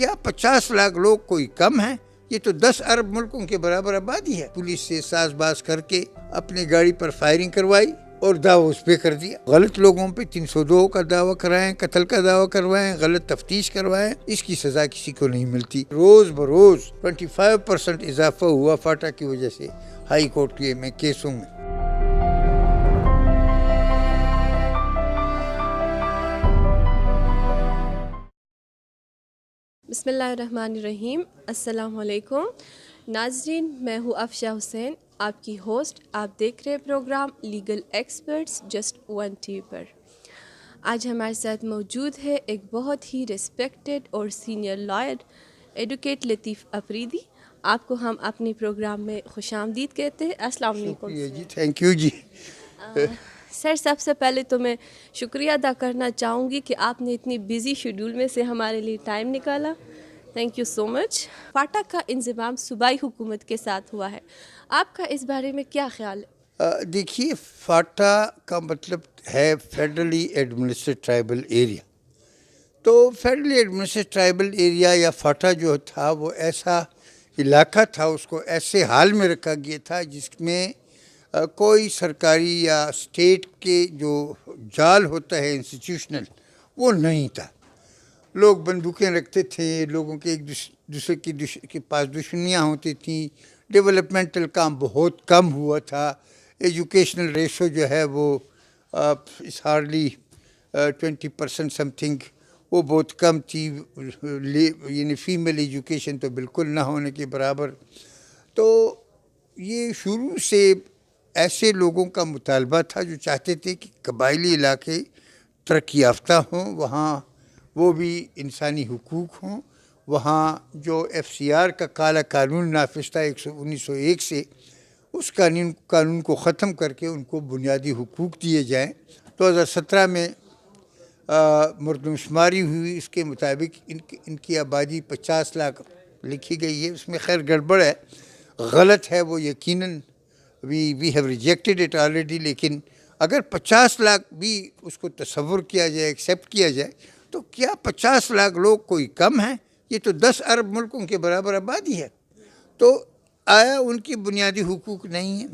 کیا 50 لاکھ لوگ کوئی کم ہیں؟ یہ تو 10 ارب ملکوں کے برابر آبادی ہے۔ پولیس سے ساز باز کر کے اپنی گاڑی پر فائرنگ کروائی اور دعوی اس پہ کر دیا۔ غلط لوگوں پہ 302 کا دعویٰ کرائیں، قتل کا دعویٰ کروائیں، غلط تفتیش کروائیں، اس کی سزا کسی کو نہیں ملتی۔ روز بروز 25% اضافہ ہوا فاٹا کی وجہ سے ہائی کورٹ میں کیسوں میں۔ بسم اللہ الرحمن الرحیم۔ السلام علیکم ناظرین، میں ہوں افشا حسین، آپ کی ہوسٹ۔ آپ دیکھ رہے program legal experts just one TV وی پر۔ آج ہمارے ساتھ موجود ہے ایک بہت ہی ریسپیکٹڈ اور senior lawyer advocate Latif Afridi. آپ کو ہم اپنی پروگرام میں خوش آمدید کہتے ہیں۔ السلام علیکم جی، تھینک یو جی۔ سر، سب سے پہلے تو میں شکریہ ادا کرنا چاہوں گی کہ آپ نے اتنی بزی شیڈول میں سے ہمارے لیے ٹائم نکالا۔ Thank you so much. FATA کا انضمام صوبائی حکومت کے ساتھ ہوا ہے، آپ کا اس بارے میں کیا خیال ہے؟ دیکھیے، فاٹا کا مطلب ہے فیڈرلی ایڈمنسٹریڈ ٹرائبل ایریا۔ تو فیڈرلی ایڈمنسٹریڈ ٹرائبل ایریا یا فاٹا جو تھا وہ ایسا علاقہ تھا، اس کو ایسے حال میں رکھا گیا تھا جس میں کوئی سرکاری یا اسٹیٹ کے جو جال ہوتا ہے انسٹیٹیوشنل، وہ نہیں تھا۔ لوگ بندوقیں رکھتے تھے، لوگوں کے ایک دوسرے کے پاس دشمنیاں ہوتی تھیں، ڈیولپمنٹل کام بہت کم ہوا تھا، ایجوکیشنل ریشو جو ہے وہ ہارڈلی 20% سم تھنگ، وہ بہت کم تھی، یعنی فیمیل ایجوکیشن تو بالکل نہ ہونے کے برابر۔ تو یہ شروع سے ایسے لوگوں کا مطالبہ تھا جو چاہتے تھے کہ قبائلی علاقے ترقی یافتہ ہوں، وہاں وہ بھی انسانی حقوق ہوں، وہاں جو FCR کا کالا قانون نافذ تھا 1901 سے، اس قانون کو ختم کر کے ان کو بنیادی حقوق دیے جائیں۔ 2017 میں مردم شماری ہوئی، اس کے مطابق ان کی آبادی 50 لاکھ لکھی گئی ہے۔ اس میں خیر گڑبڑ ہے، غلط ہے وہ یقیناً، we have rejected it already, لیکن اگر 50 لاکھ بھی اس کو تصور کیا جائے، ایکسیپٹ کیا جائے، تو کیا 50 لاکھ لوگ کوئی کم ہیں؟ یہ تو 10 ارب ملکوں کے برابر آبادی ہے۔ تو آیا ان کی بنیادی حقوق نہیں ہیں؟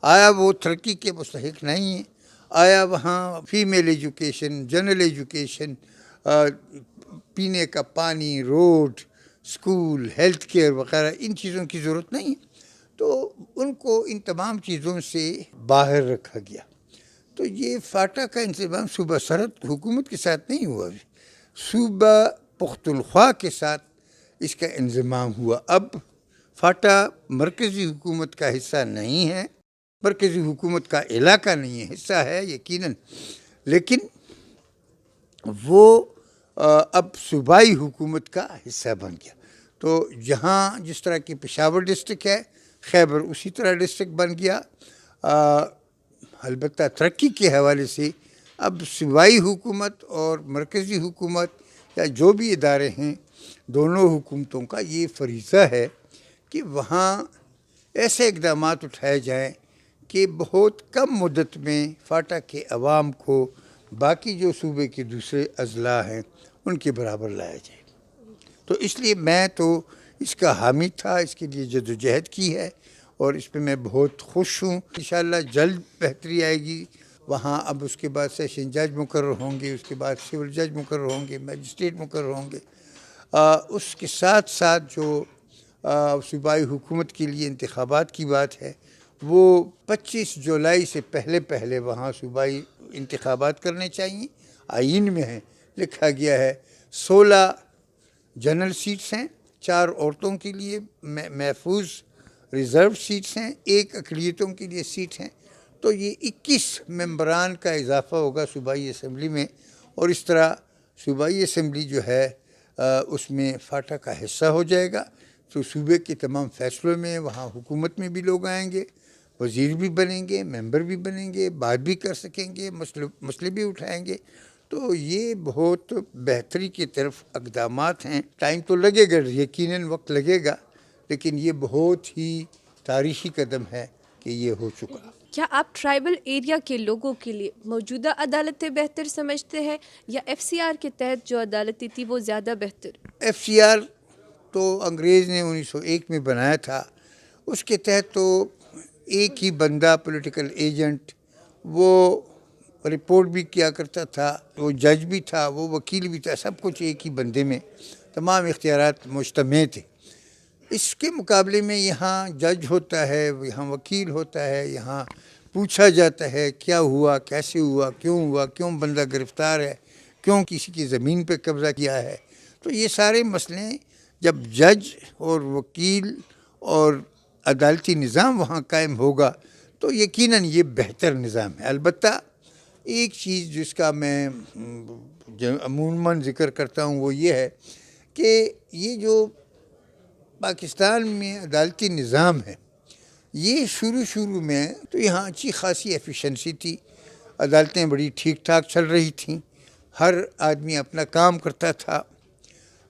آیا وہ ترقی کے مستحق نہیں ہیں؟ آیا وہاں فیمیل ایجوکیشن، جنرل ایجوکیشن، پینے کا پانی، روڈ، اسکول، ہیلتھ کیئر وغیرہ ان چیزوں کی ضرورت نہیں ہے؟ تو ان کو ان تمام چیزوں سے باہر رکھا گیا۔ تو یہ فاٹا کا انضمام صوبہ سرحد حکومت کے ساتھ نہیں ہوا، صوبہ پختونخوا کے ساتھ اس کا انضمام ہوا۔ اب فاٹا مرکزی حکومت کا حصہ نہیں ہے، مرکزی حکومت کا علاقہ نہیں ہے، حصہ ہے یقیناً، لیکن وہ اب صوبائی حکومت کا حصہ بن گیا۔ تو جہاں جس طرح کی پشاور ڈسٹرکٹ ہے، خیبر اسی طرح ڈسٹرکٹ بن گیا۔ البتہ ترقی کے حوالے سے اب صوبائی حکومت اور مرکزی حکومت یا جو بھی ادارے ہیں، دونوں حکومتوں کا یہ فریضہ ہے کہ وہاں ایسے اقدامات اٹھائے جائیں کہ بہت کم مدت میں فاٹا کے عوام کو باقی جو صوبے کے دوسرے اضلاع ہیں ان کے برابر لایا جائے۔ تو اس لیے میں تو اس کا حامی تھا، اس کے لیے جدوجہد کی ہے، اور اس پہ میں بہت خوش ہوں۔ انشاءاللہ جلد بہتری آئے گی وہاں۔ اب اس کے بعد سیشن جج مقرر ہوں گے، اس کے بعد سول جج مقرر ہوں گے، میجسٹریٹ مقرر ہوں گے۔ اس کے ساتھ ساتھ جو صوبائی حکومت کے لیے انتخابات کی بات ہے، وہ 25 جولائی سے پہلے وہاں صوبائی انتخابات کرنے چاہیے۔ آئین میں ہے، لکھا گیا ہے 16 جنرل سیٹس ہیں، 4 عورتوں کے لیے محفوظ ریزرو سیٹس ہیں، 1 اقلیتوں کے لیے سیٹ ہیں۔ تو یہ 21 ممبران کا اضافہ ہوگا صوبائی اسمبلی میں، اور اس طرح صوبائی اسمبلی جو ہے اس میں فاٹا کا حصہ ہو جائے گا۔ تو صوبے کے تمام فیصلوں میں وہاں حکومت میں بھی لوگ آئیں گے، وزیر بھی بنیں گے، ممبر بھی بنیں گے، بات بھی کر سکیں گے، مسئلے بھی اٹھائیں گے۔ تو یہ بہت بہتری کی طرف اقدامات ہیں۔ ٹائم تو لگے گا، یقیناً وقت لگے گا، لیکن یہ بہت ہی تاریخی قدم ہے کہ یہ ہو چکا۔ کیا آپ ٹرائبل ایریا کے لوگوں کے لیے موجودہ عدالتیں بہتر سمجھتے ہیں یا ایف سی آر کے تحت جو عدالتیں تھی وہ زیادہ بہتر؟ ایف سی آر تو انگریز نے 1901 میں بنایا تھا. اس کے تحت تو ایک ہی بندہ پولیٹیکل ایجنٹ وہ رپورٹ بھی کیا کرتا تھا، وہ جج بھی تھا، وہ وکیل بھی تھا، سب کچھ ایک ہی بندے میں تمام اختیارات مجتمع تھے. اس کے مقابلے میں یہاں جج ہوتا ہے، یہاں وکیل ہوتا ہے، یہاں پوچھا جاتا ہے کیا ہوا، کیسے ہوا، کیوں بندہ گرفتار ہے، کیوں کسی کی زمین پہ قبضہ کیا ہے. تو یہ سارے مسئلے جب جج اور وکیل اور عدالتی نظام وہاں قائم ہوگا تو یقیناً یہ بہتر نظام ہے. البتہ ایک چیز جس کا میں عموماً ذکر کرتا ہوں وہ یہ ہے کہ یہ جو پاکستان میں عدالتی نظام ہے یہ شروع میں تو یہاں اچھی خاصی ایفیشنسی تھی، عدالتیں بڑی ٹھیک ٹھاک چل رہی تھیں، ہر آدمی اپنا کام کرتا تھا.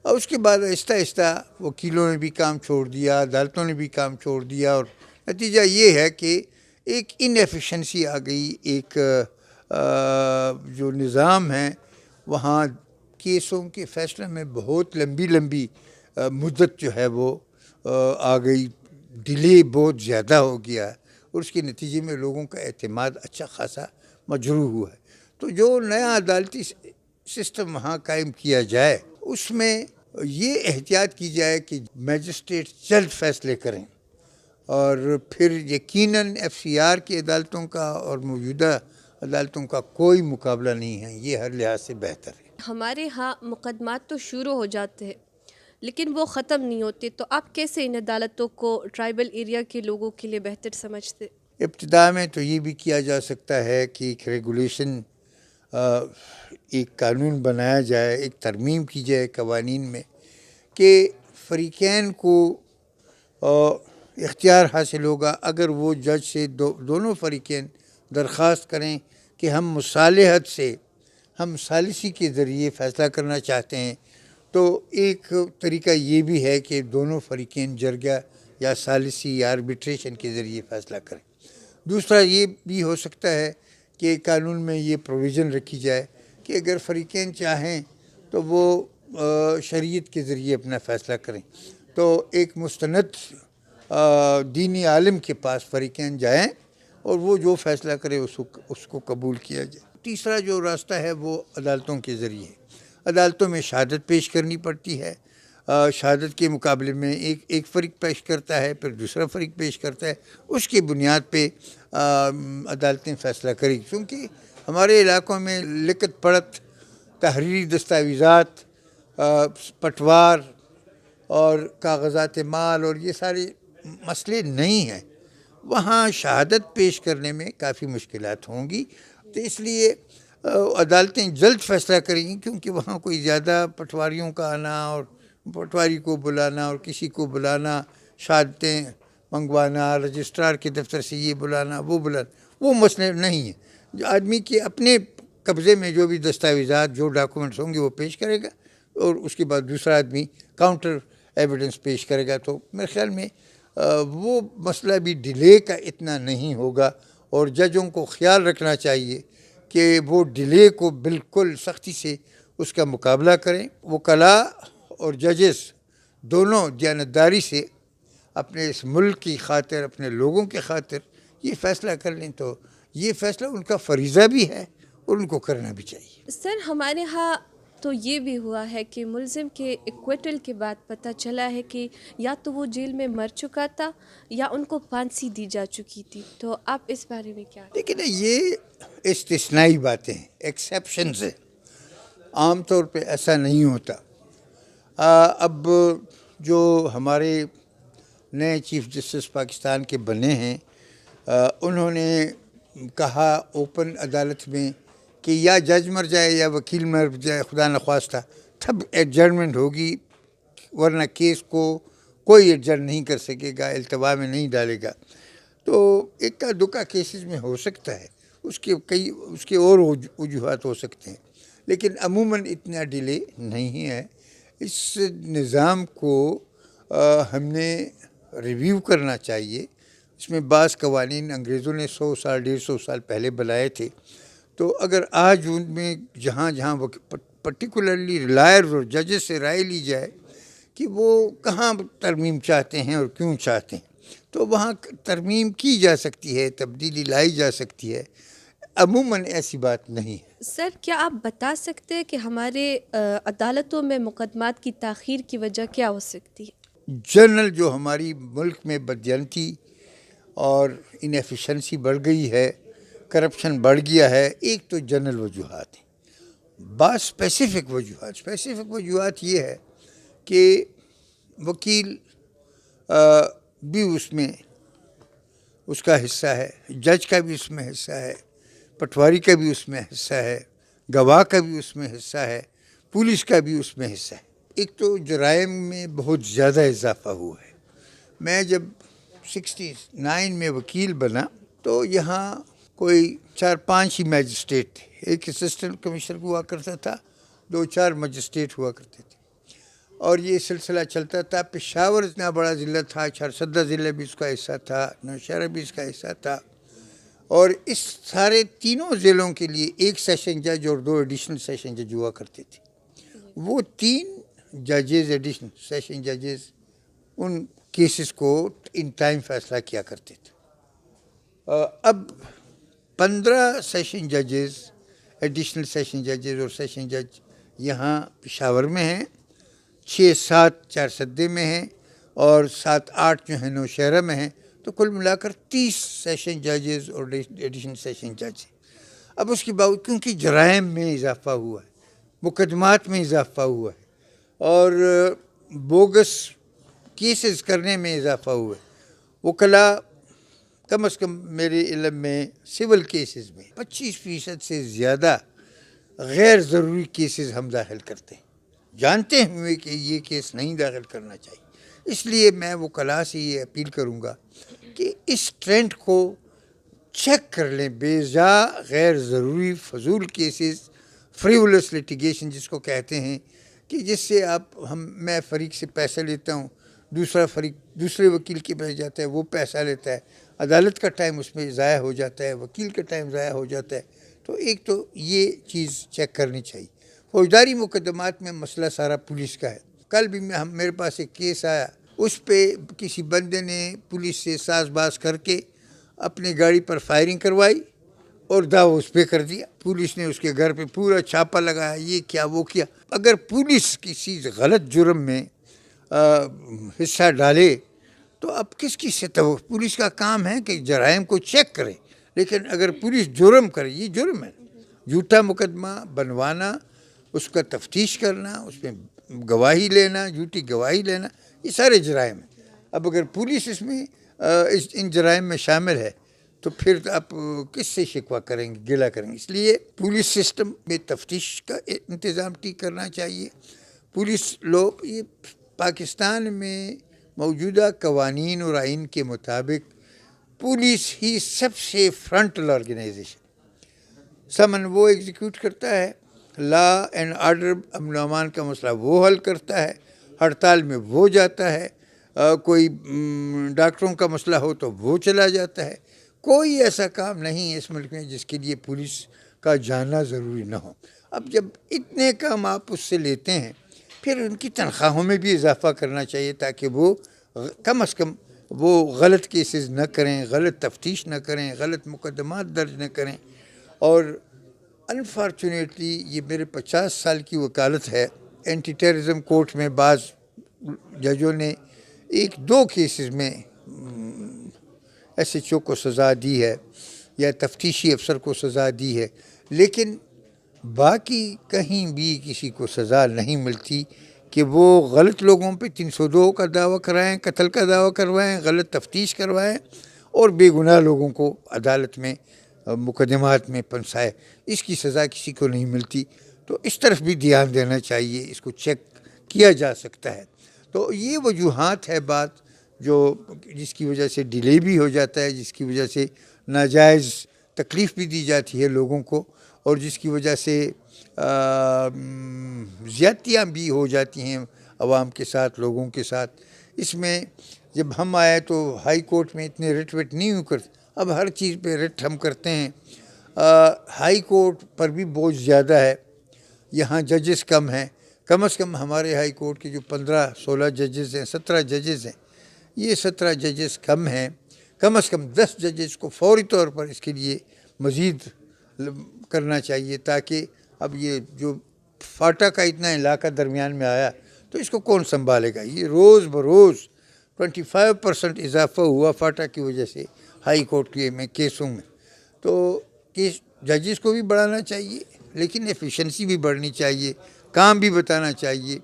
اور اس کے بعد آہستہ وکیلوں نے بھی کام چھوڑ دیا، عدالتوں نے بھی کام چھوڑ دیا، اور نتیجہ یہ ہے کہ ایک ان ایفیشنسی آ گئی. ایک جو نظام ہے وہاں کیسوں کے فیصلے میں بہت لمبی مدت جو ہے وہ آ گئی، ڈیلے بہت زیادہ ہو گیا اور اس کے نتیجے میں لوگوں کا اعتماد اچھا خاصا مجروح ہوا ہے. تو جو نیا عدالتی سسٹم وہاں قائم کیا جائے اس میں یہ احتیاط کی جائے کہ میجسٹریٹ جلد فیصلے کریں، اور پھر یقیناً ایف سی آر کی عدالتوں کا اور موجودہ عدالتوں کا کوئی مقابلہ نہیں ہے، یہ ہر لحاظ سے بہتر ہے. ہمارے ہاں مقدمات تو شروع ہو جاتے ہیں لیکن وہ ختم نہیں ہوتے، تو آپ کیسے ان عدالتوں کو ٹرائبل ایریا کے لوگوں کے لیے بہتر سمجھتے؟ ابتدا میں تو یہ بھی کیا جا سکتا ہے کہ ایک ریگولیشن، ایک قانون بنایا جائے، ایک ترمیم کی جائے قوانین میں کہ فریقین کو اختیار حاصل ہوگا اگر وہ جج سے دونوں فریقین درخواست کریں کہ ہم ہم ثالثی کے ذریعے فیصلہ کرنا چاہتے ہیں. تو ایک طریقہ یہ بھی ہے کہ دونوں فریقین جرگہ یا ثالثی یا آربیٹریشن کے ذریعے فیصلہ کریں. دوسرا یہ بھی ہو سکتا ہے کہ قانون میں یہ پروویژن رکھی جائے کہ اگر فریقین چاہیں تو وہ شریعت کے ذریعے اپنا فیصلہ کریں، تو ایک مستند دینی عالم کے پاس فریقین جائیں اور وہ جو فیصلہ کرے اس کو قبول کیا جائے. تیسرا جو راستہ ہے وہ عدالتوں کے ذریعے. عدالتوں میں شہادت پیش کرنی پڑتی ہے، شہادت کے مقابلے میں ایک فریق پیش کرتا ہے، پھر دوسرا فریق پیش کرتا ہے، اس کی بنیاد پہ عدالتیں فیصلہ کریں. کیونکہ ہمارے علاقوں میں لکھت پڑھت، تحریری دستاویزات، پٹوار اور کاغذات مال اور یہ سارے مسئلے نہیں ہیں. وہاں شہادت پیش کرنے میں کافی مشکلات ہوں گی، تو اس لیے عدالتیں جلد فیصلہ کریں گی، کیونکہ وہاں کوئی زیادہ پٹواریوں کا آنا اور پٹواری کو بلانا اور کسی کو بلانا، شہادتیں منگوانا، رجسٹرار کے دفتر سے یہ بلانا وہ مسئلے نہیں ہیں. جو آدمی کے اپنے قبضے میں جو بھی دستاویزات، جو ڈاکومنٹس ہوں گے وہ پیش کرے گا، اور اس کے بعد دوسرا آدمی کاؤنٹر ایویڈنس پیش کرے گا. تو میرے خیال میں وہ مسئلہ بھی ڈیلے کا اتنا نہیں ہوگا، اور ججوں کو خیال رکھنا چاہیے کہ وہ ڈیلے کو بالکل سختی سے اس کا مقابلہ کریں. وکلاء اور ججز دونوں دیانتداری سے اپنے اس ملک کی خاطر، اپنے لوگوں کی خاطر یہ فیصلہ کر لیں، تو یہ فیصلہ ان کا فریضہ بھی ہے اور ان کو کرنا بھی چاہیے. سر، ہمارے ہاں تو یہ بھی ہوا ہے کہ ملزم کے ایکویٹل کے بعد پتہ چلا ہے کہ یا تو وہ جیل میں مر چکا تھا یا ان کو پھانسی دی جا چکی تھی، تو آپ اس بارے میں کیا؟ لیکن یہ استثنائی باتیں ہیں، ایکسیپشنز ہیں، عام طور پہ ایسا نہیں ہوتا. اب جو ہمارے نئے چیف جسٹس پاکستان کے بنے ہیں انہوں نے کہا اوپن عدالت میں کہ یا جج مر جائے یا وکیل مر جائے، خدا نخواستہ، تب ایڈجرمنٹ ہوگی، ورنہ کیس کو کوئی ایڈجرٹ نہیں کر سکے گا، التوا میں نہیں ڈالے گا. تو اکا دکا کیسز میں ہو سکتا ہے، اس کے اور وجوہات ہو سکتے ہیں، لیکن عموماً اتنا ڈیلے نہیں ہے. اس نظام کو ہم نے ریویو کرنا چاہیے اس میں بعض قوانین انگریزوں نے 100 سال 150 سال پہلے بنائے تھے، تو اگر آج ان میں جہاں جہاں پرٹیکولرلی لائرز اور ججز سے رائے لی جائے کہ وہ کہاں ترمیم چاہتے ہیں اور کیوں چاہتے ہیں، تو وہاں ترمیم کی جا سکتی ہے، تبدیلی لائی جا سکتی ہے، عموماً ایسی بات نہیں ہے۔ سر، کیا آپ بتا سکتے ہیں کہ ہمارے عدالتوں میں مقدمات کی تاخیر کی وجہ کیا ہو سکتی ہے؟ جنرل جو ہماری ملک میں بدجانتی اور انیفیشنسی بڑھ گئی ہے، کرپشن بڑھ گیا ہے، ایک تو جنرل وجوہات ہیں، بعض اسپیسیفک وجوہات یہ ہے کہ وکیل بھی اس میں اس کا حصہ ہے، جج کا بھی اس میں حصہ ہے، پٹواری کا بھی اس میں حصہ ہے، گواہ کا بھی اس میں حصہ ہے، پولیس کا بھی اس میں حصہ ہے۔ ایک تو جرائم میں بہت زیادہ اضافہ ہوا ہے۔ میں جب 69 میں وکیل بنا تو یہاں کوئی 4-5 ہی میجسٹریٹ تھے، ایک اسسٹنٹ کمشنر ہوا کرتا تھا، 2-4 مجسٹریٹ ہوا کرتے تھے، اور یہ سلسلہ چلتا تھا۔ پشاور اتنا بڑا ضلع تھا، چارسدہ ضلع بھی اس کا حصہ تھا، نوشہرہ بھی اس کا حصہ تھا، اور اس سارے تینوں ضلعوں کے لیے ایک سیشن جج اور 2 ایڈیشنل سیشن جج ہوا کرتے تھے۔ وہ 3 ججز ایڈیشنل سیشن ججز ان کیسز کو ان ٹائم فیصلہ کیا کرتے تھے۔ اب 15 سیشن ججز، ایڈیشنل سیشن ججز اور سیشن جج یہاں پشاور میں ہیں، 6-7 چارسدے میں ہیں، اور 7-8 جو ہیں نوشہرہ میں ہیں، تو کل ملا کر 30 سیشن ججز اور ایڈیشنل سیشن جج ہیں۔ اب اس کے باوجود کیونکہ جرائم میں اضافہ ہوا ہے، مقدمات میں اضافہ ہوا ہے، اور بوگس کیسز کرنے میں اضافہ ہوا ہے، وکلاء کم از کم میرے علم میں سول کیسز میں 25% سے زیادہ غیر ضروری کیسز ہم داخل کرتے ہیں، جانتے ہوئے کہ یہ کیس نہیں داخل کرنا چاہیے۔ اس لیے میں وکلاء سے یہ اپیل کروں گا کہ اس ٹرینڈ کو چیک کر لیں، بے جا غیر ضروری فضول کیسز، فریولس لیٹیگیشن جس کو کہتے ہیں، کہ جس سے میں فریق سے پیسہ لیتا ہوں، دوسرا فریق دوسرے وکیل کے پاس جاتا ہے، وہ پیسہ لیتا ہے، عدالت کا ٹائم اس میں ضائع ہو جاتا ہے، وکیل کا ٹائم ضائع ہو جاتا ہے۔ تو ایک تو یہ چیز چیک کرنی چاہیے۔ فوجداری مقدمات میں مسئلہ سارا پولیس کا ہے۔ کل بھی میرے پاس ایک کیس آیا، اس پہ کسی بندے نے پولیس سے ساز باز کر کے اپنی گاڑی پر فائرنگ کروائی اور دعویٰ اس پہ کر دیا۔ پولیس نے اس کے گھر پہ پورا چھاپا لگایا، یہ کیا وہ کیا۔ اگر پولیس کسی غلط جرم میں حصہ ڈالے تو اب کس کی سے پولیس کا کام ہے کہ جرائم کو چیک کرے، لیکن اگر پولیس جرم کرے، یہ جرم ہے، جھوٹا مقدمہ بنوانا، اس کا تفتیش کرنا، اس میں گواہی لینا، جھوٹی گواہی لینا، یہ سارے جرائم ہیں۔ اب اگر پولیس اس میں ان جرائم میں شامل ہے تو پھر آپ کس سے شکوہ کریں گے، گلہ کریں گے۔ اس لیے پولیس سسٹم میں تفتیش کا انتظام ٹھیک کرنا چاہیے۔ پولیس لوگ، یہ پاکستان میں موجودہ قوانین اور آئین کے مطابق پولیس ہی سب سے فرنٹل آرگنائزیشن، سمن وہ ایگزیکیوٹ کرتا ہے، لا اینڈ آرڈر امن و امان کا مسئلہ وہ حل کرتا ہے، ہڑتال میں وہ جاتا ہے، کوئی ڈاکٹروں کا مسئلہ ہو تو وہ چلا جاتا ہے۔ کوئی ایسا کام نہیں ہے اس ملک میں جس کے لیے پولیس کا جانا ضروری نہ ہو۔ اب جب اتنے کام آپ اس سے لیتے ہیں، پھر ان کی تنخواہوں میں بھی اضافہ کرنا چاہیے تاکہ وہ کم از کم وہ غلط کیسز نہ کریں، غلط تفتیش نہ کریں، غلط مقدمات درج نہ کریں۔ اور انفارچونیٹلی یہ میرے 50 سال کی وکالت ہے، اینٹی ٹیررزم کورٹ میں بعض ججوں نے 1-2 کیسز میں ایس ایچ او کو سزا دی ہے یا تفتیشی افسر کو سزا دی ہے، لیکن باقی کہیں بھی کسی کو سزا نہیں ملتی کہ وہ غلط لوگوں پہ 302 کا دعویٰ کرائیں، قتل کا دعویٰ کروائیں، غلط تفتیش کروائیں اور بے گناہ لوگوں کو عدالت میں مقدمات میں پھنسائے۔ اس کی سزا کسی کو نہیں ملتی، تو اس طرف بھی دھیان دینا چاہیے، اس کو چیک کیا جا سکتا ہے۔ تو یہ وجوہات ہے بات جس کی وجہ سے ڈیلے بھی ہو جاتا ہے، جس کی وجہ سے ناجائز تکلیف بھی دی جاتی ہے لوگوں کو، اور جس کی وجہ سے زیادتیاں بھی ہو جاتی ہیں عوام کے ساتھ، لوگوں کے ساتھ۔ اس میں جب ہم آئے تو ہائی کورٹ میں اتنے رٹ وٹ نہیں کرتے، اب ہر چیز پہ رٹ ہم کرتے ہیں. ہائی کورٹ پر بھی بوجھ زیادہ ہے، یہاں ججز کم ہیں. کم از کم ہمارے ہائی کورٹ کے جو 15-16 ججز ہیں، 17 ججز ہیں، یہ 17 ججز کم ہیں. کم از کم 10 ججز کو فوری طور پر اس کے لیے مزید کرنا چاہیے، تاکہ اب یہ جو فاٹا کا اتنا علاقہ درمیان میں آیا تو اس کو کون سنبھالے گا. یہ روز بروز 25% اضافہ ہوا فاٹا کی وجہ سے ہائی کورٹ کے میں کیسوں میں. تو کیس ججز کو بھی بڑھانا چاہیے، لیکن ایفیشنسی بھی بڑھنی چاہیے، کام بھی بتانا چاہیے.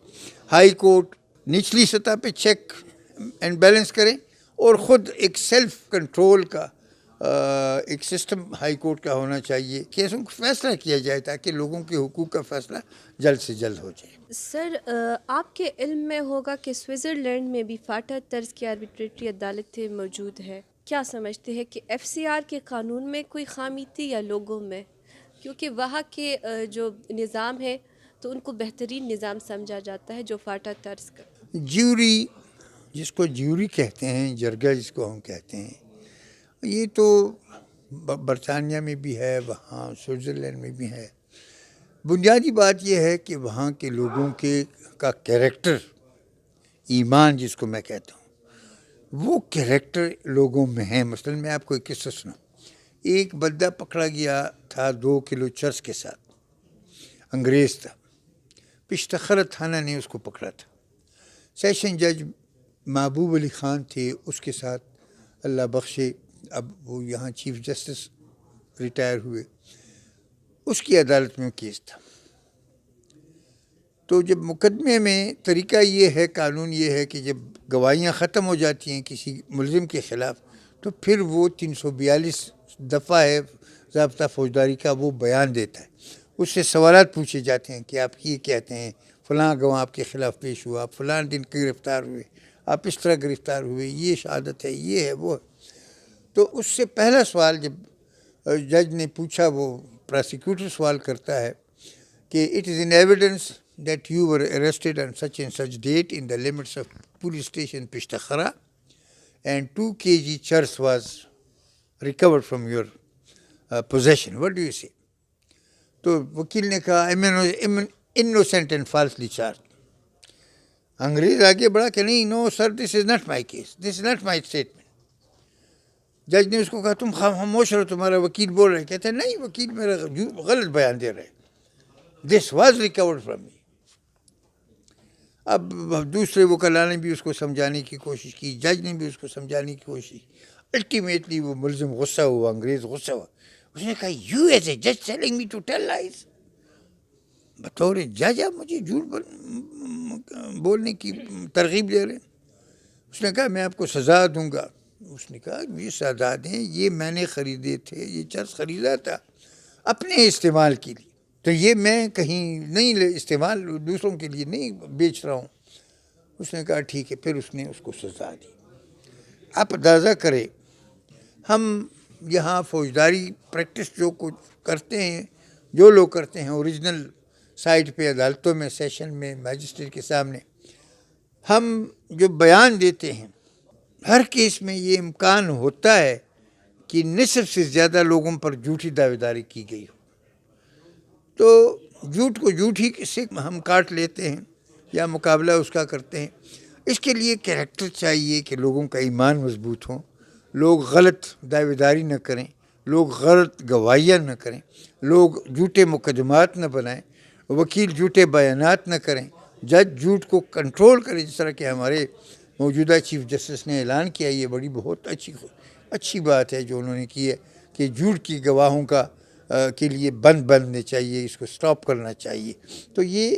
ہائی کورٹ نچلی سطح پہ چیک اینڈ بیلنس کریں، اور خود ایک سیلف کنٹرول کا ایک سسٹم ہائی کورٹ کا ہونا چاہیے. کیسوں کو فیصلہ کیا جائے تاکہ لوگوں کے حقوق کا فیصلہ جلد سے جلد ہو جائے. سر، آپ کے علم میں ہوگا کہ سوئٹزرلینڈ میں بھی فاٹا طرز کی آربیٹریٹری عدالتیں موجود ہے. کیا سمجھتے ہیں کہ ایف سی آر کے قانون میں کوئی خامی تھی یا لوگوں میں؟ کیونکہ وہاں کے جو نظام ہے تو ان کو بہترین نظام سمجھا جاتا ہے جو فاٹا طرز کا. جیوری، جس کو جیوری کہتے ہیں، جرگہ جس کو ہم کہتے ہیں، یہ تو برطانیہ میں بھی ہے، وہاں سوئٹزرلینڈ میں بھی ہے. بنیادی بات یہ ہے کہ وہاں کے لوگوں کا کیریکٹر، ایمان جس کو میں کہتا ہوں، وہ کیریکٹر لوگوں میں ہے. مثلا میں آپ کو ایک قصہ سناؤں. ایک بندہ پکڑا گیا تھا 2 کلو چرس کے ساتھ، انگریز تھا. پشتخرہ تھانہ نے اس کو پکڑا تھا. سیشن جج محبوب علی خان تھے اس کے ساتھ، اللہ بخشے، اب وہ یہاں چیف جسٹس ریٹائر ہوئے. اس کی عدالت میں کیس تھا. تو جب مقدمے میں طریقہ یہ ہے، قانون یہ ہے کہ جب گواہیاں ختم ہو جاتی ہیں کسی ملزم کے خلاف، تو پھر وہ 342 دفعہ ہے ضابطہ فوجداری کا، وہ بیان دیتا ہے. اس سے سوالات پوچھے جاتے ہیں کہ آپ یہ کہتے ہیں فلاں گواہ آپ کے خلاف پیش ہوا، آپ فلاں دن گرفتار ہوئے، آپ اس طرح گرفتار ہوئے، یہ شہادت ہے، یہ ہے، وہ ہے. تو اس سے پہلا سوال جب جج نے پوچھا، وہ پراسیکیوٹر سوال کرتا ہے کہ it is in evidence that you were arrested on such and such date in the limits of police station Pishtakhara and 2 kg charas was recovered from your possession. What do you say? تو وکیل نے کہا innocent and falsely charged. انگریز آگے بڑھا کہ نہیں، no sir, this is not my case, this is not my statement. جج نے اس کو کہا تم خاموش رہو، تمہارا وکیل بول رہے. کہتے ہیں نہیں، وکیل میرا غلط بیان دے رہے، this was recovered from me. اب دوسرے وکلاء نے بھی اس کو سمجھانے کی کوشش کی، جج نے بھی اس کو سمجھانے کی کوشش کی. الٹیمیٹلی وہ ملزم غصہ ہوا، انگریز غصہ ہوا. اس نے کہا یو ایز اے جج telling me to tell lies, بطور جج آپ مجھے جھوٹ بولنے کی ترغیب دے رہے ہیں. اس نے کہا میں آپ کو سزا دوں گا. اس نے کہا یہ سزا دیں، یہ میں نے خریدے تھے، یہ چرس خریدا تھا اپنے استعمال کے لیے، تو یہ میں کہیں نہیں استعمال دوسروں کے لیے نہیں بیچ رہا ہوں. اس نے کہا ٹھیک ہے. پھر اس نے اس کو سزا دی. آپ اندازہ کریں، ہم یہاں فوجداری پریکٹس جو کچھ کرتے ہیں، جو لوگ کرتے ہیں اوریجنل سائٹ پہ، عدالتوں میں، سیشن میں، میجسٹریٹ کے سامنے، ہم جو بیان دیتے ہیں، ہر کیس میں یہ امکان ہوتا ہے کہ نصف سے زیادہ لوگوں پر جھوٹی دعوے داری کی گئی ہو. تو جھوٹ کو جھوٹ ہی سے ہم کاٹ لیتے ہیں یا مقابلہ اس کا کرتے ہیں. اس کے لیے کریکٹر چاہیے کہ لوگوں کا ایمان مضبوط ہو، لوگ غلط دعوے داری نہ کریں، لوگ غلط گواہیاں نہ کریں، لوگ جھوٹے مقدمات نہ بنائیں، وکیل جھوٹے بیانات نہ کریں، جج جھوٹ کو کنٹرول کریں، جس طرح کہ ہمارے موجودہ چیف جسٹس نے اعلان کیا. یہ بڑی بہت اچھی بات ہے جو انہوں نے کی ہے کہ جھوٹ کی گواہوں کا کے لیے بندنے چاہیے، اس کو سٹاپ کرنا چاہیے. تو یہ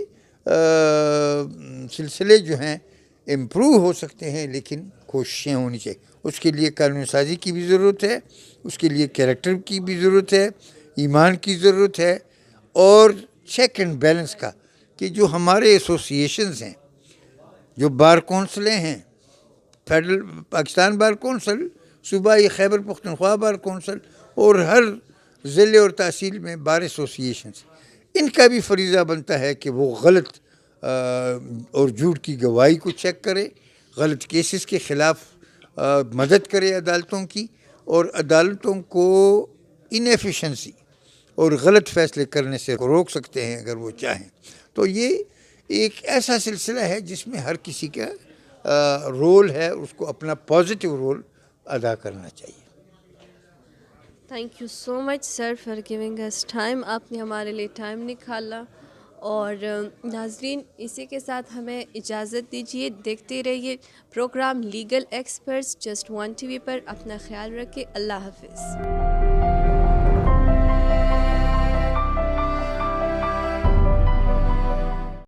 سلسلے جو ہیں امپروو ہو سکتے ہیں، لیکن کوششیں ہونی چاہیے. اس کے لیے قانون سازی کی بھی ضرورت ہے، اس کے لیے کیریکٹر کی بھی ضرورت ہے، ایمان کی ضرورت ہے، اور چیک اینڈ بیلنس کا، کہ جو ہمارے ایسوسیشنز ہیں، جو بار کونسلیں ہیں، فیڈرل پاکستان بار کونسل، صوبائی خیبر پختونخوا بار کونسل، اور ہر ضلع اور تحصیل میں بار ایسوسیشنز، ان کا بھی فریضہ بنتا ہے کہ وہ غلط اور جھوٹ کی گواہی کو چیک کرے، غلط کیسز کے خلاف مدد کرے عدالتوں کی، اور عدالتوں کو انیفیشنسی اور غلط فیصلے کرنے سے روک سکتے ہیں اگر وہ چاہیں. تو یہ ایک ایسا سلسلہ ہے جس میں ہر کسی کا رول ہے، اس کو اپنا پازیٹیو رول ادا کرنا چاہیے. Thank you so much sir for giving us time. آپ نے ہمارے لیے ٹائم نکالا. اور ناظرین اسی کے ساتھ ہمیں اجازت دیجیے. دیکھتے رہیے program legal experts just one TV وی پر. اپنا خیال رکھیں. اللہ حافظ.